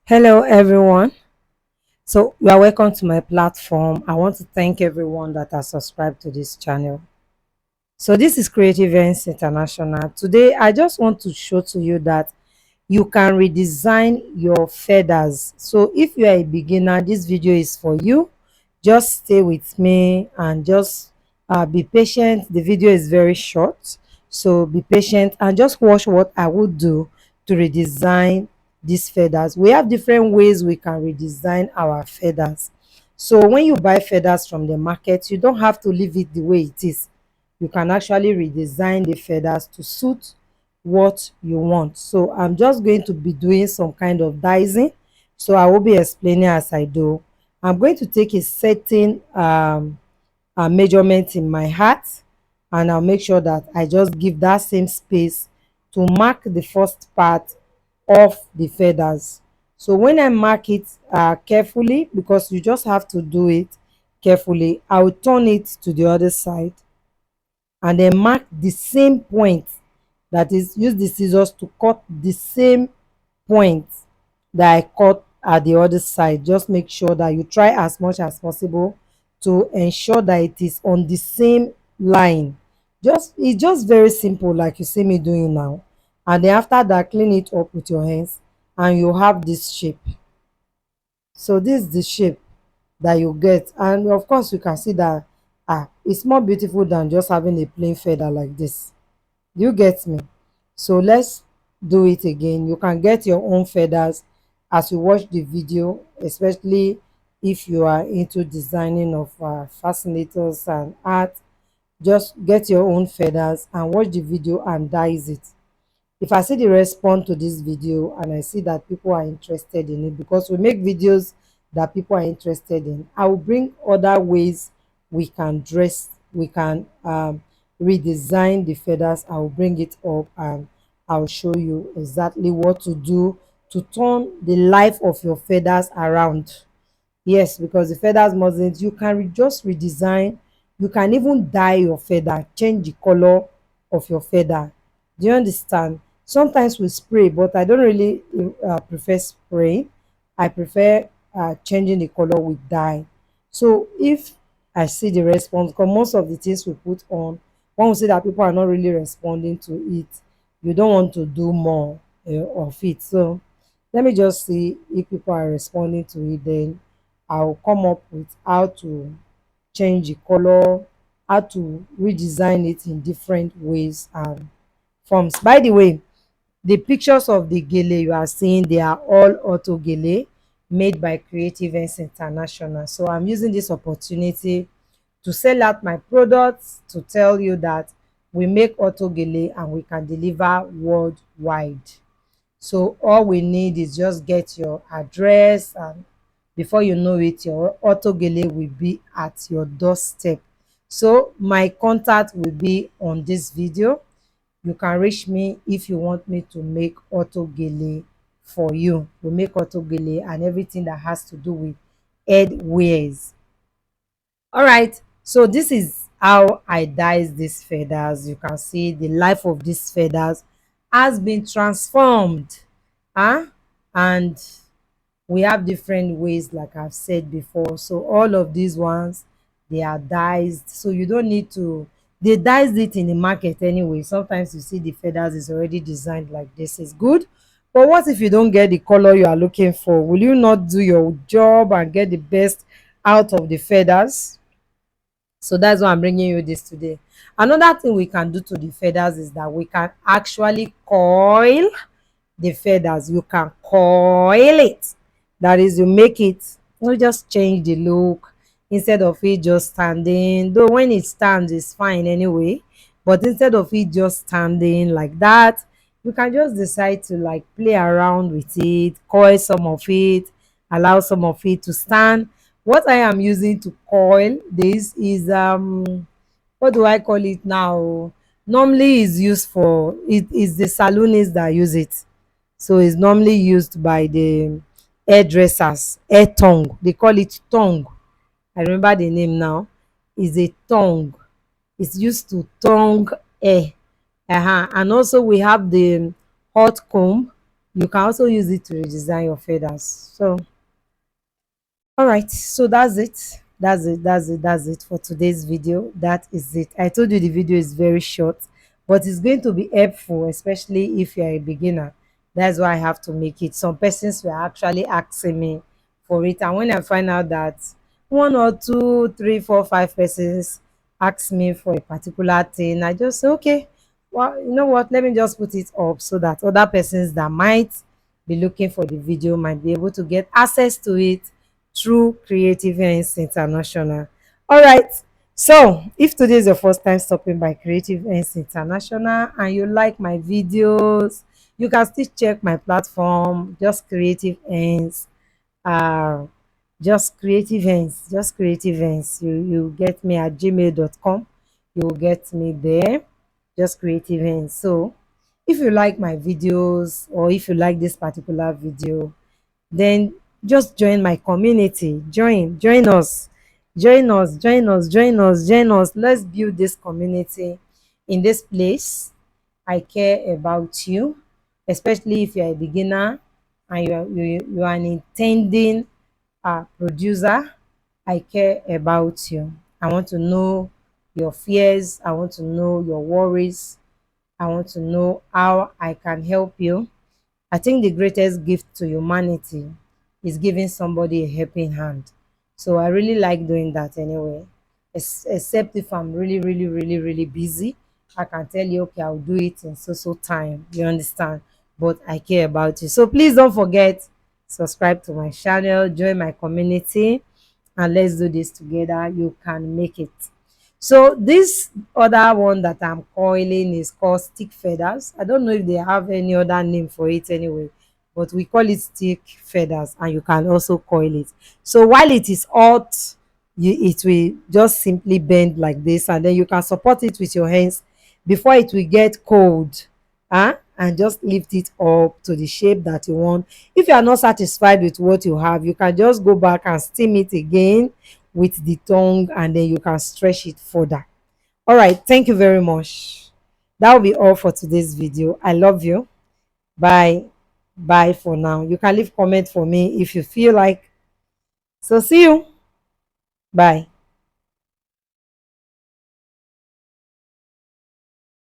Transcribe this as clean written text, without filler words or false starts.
Hello, everyone. So, you are welcome to my platform. I want to thank everyone that has subscribed to this channel. So, this is Creative Events International. Today, I just want to show to you that you can redesign your feathers. So, if you are a beginner, this video is for you. Just stay with me and just be patient. The video is very short, so be patient and just watch what I would do to redesign these feathers. We have different ways we can redesign our feathers. So when you buy feathers from the market, you don't have to leave it the way it is. You can actually redesign the feathers to suit what you want. So I'm just going to be doing some kind of dicing, so I will be explaining as I do. I'm going to take a certain measurement in my hat, and I'll make sure that I just give that same space to mark the first part of the feathers. So when I mark it carefully, because you just have to do it carefully, I'll turn it to the other side and then mark the same point. That is, use the scissors to cut the same point that I cut at the other side. Just make sure that you try as much as possible to ensure that it is on the same line. It's just very simple, like you see me doing now. And then after that, clean it up with your hands and you have this shape. So this is the shape that you get, and of course you can see that it's more beautiful than just having a plain feather like this. You get me? So let's do it again. You can get your own feathers as you watch the video, especially if you are into designing of fascinators and art. Just get your own feathers and watch the video and dice it. If I see the response to this video and I see that people are interested in it, because we make videos that people are interested in, I will bring other ways we can dress, we can redesign the feathers. I will bring it up and I'll show you exactly what to do to turn the life of your feathers around. Yes, because the feathers mustn't, you can just redesign. You can even dye your feather, change the color of your feather. Do you understand? Sometimes we spray, but I don't really prefer spraying. I prefer changing the color with dye. So if I see the response, because most of the things we put on, when we see that people are not really responding to it, you don't want to do more of it. So let me just see if people are responding to it, then I'll come up with how to change the color, how to redesign it in different ways and forms. By the way, the pictures of the gele you are seeing, they are all auto gele made by Creative Ends International. So I'm using this opportunity to sell out my products, to tell you that we make auto gele and we can deliver worldwide. So all we need is just get your address, and before you know it, your auto gele will be at your doorstep. So my contact will be on this video. You can reach me if you want me to make auto gele for you. We make auto gele and everything that has to do with head wears. All right, so this is how I dyes these feathers. You can see the life of these feathers has been transformed. Huh? And we have different ways, like I've said before. So all of these ones, they are dyed, so you don't need to, they dyed it in the market anyway. Sometimes you see the feathers is already designed like this. Is good, but what if you don't get the color you are looking for? Will you not do your job and get the best out of the feathers? So that's why I'm bringing you this today. Another thing we can do to the feathers is that we can actually coil the feathers. You can coil it. That is, you make it, you just change the look instead of it just standing. Though when it stands, it's fine anyway. But instead of it just standing like that, you can just decide to like play around with it, coil some of it, allow some of it to stand. What I am using to coil this is what do I call it now? Normally is used for, it is the saloonists that use it. So it's normally used by the hairdressers, hair tongue. They call it tongue. I remember the name now. Is a tongue. It's used to tongue hair. And also we have the hot comb. you can also use it to redesign your feathers. So all right, so that's it for today's video. That is it. I told you the video is very short, but it's going to be helpful, especially if you're a beginner. That's why I have to make it. Some persons were actually asking me for it, and when I find out that one or two, three, four, five persons ask me for a particular thing, I just say, okay, well, you know what, let me just put it up so that other persons that might be looking for the video might be able to get access to it through Creative Ends International. All right. So, if today is your first time stopping by Creative Ends International and you like my videos, you can still check my platform, just Creative Ends. Uh, just Creative Ends. You get me at gmail.com. You will get me there. Just Creative Ends. So, if you like my videos or if you like this particular video, then just join my community. Join us, join us. Let's build this community in this place. I care about you, especially if you're a beginner and you are an intending producer. I care about you. I want to know your fears, I want to know your worries, I want to know how I can help you. I think the greatest gift to humanity is giving somebody a helping hand. So I really like doing that anyway. Except if I'm really, really, really, really busy, I can tell you, okay, I'll do it in so time. You understand? But I care about you. So please don't forget, subscribe to my channel, join my community, and let's do this together. You can make it. So this other one that I'm coiling is called stick feathers. I don't know if they have any other name for it anyway, but we call it stick feathers, and you can also coil it. So while it is hot, it will just simply bend like this, and then you can support it with your hands before it will get cold. And just lift it up to the shape that you want. If you are not satisfied with what you have, you can just go back and steam it again with the tongue, and then you can stretch it further. All right, thank you very much. That will be all for today's video. I love you. Bye. Bye for now. You can leave comment for me if you feel like. So see you. Bye.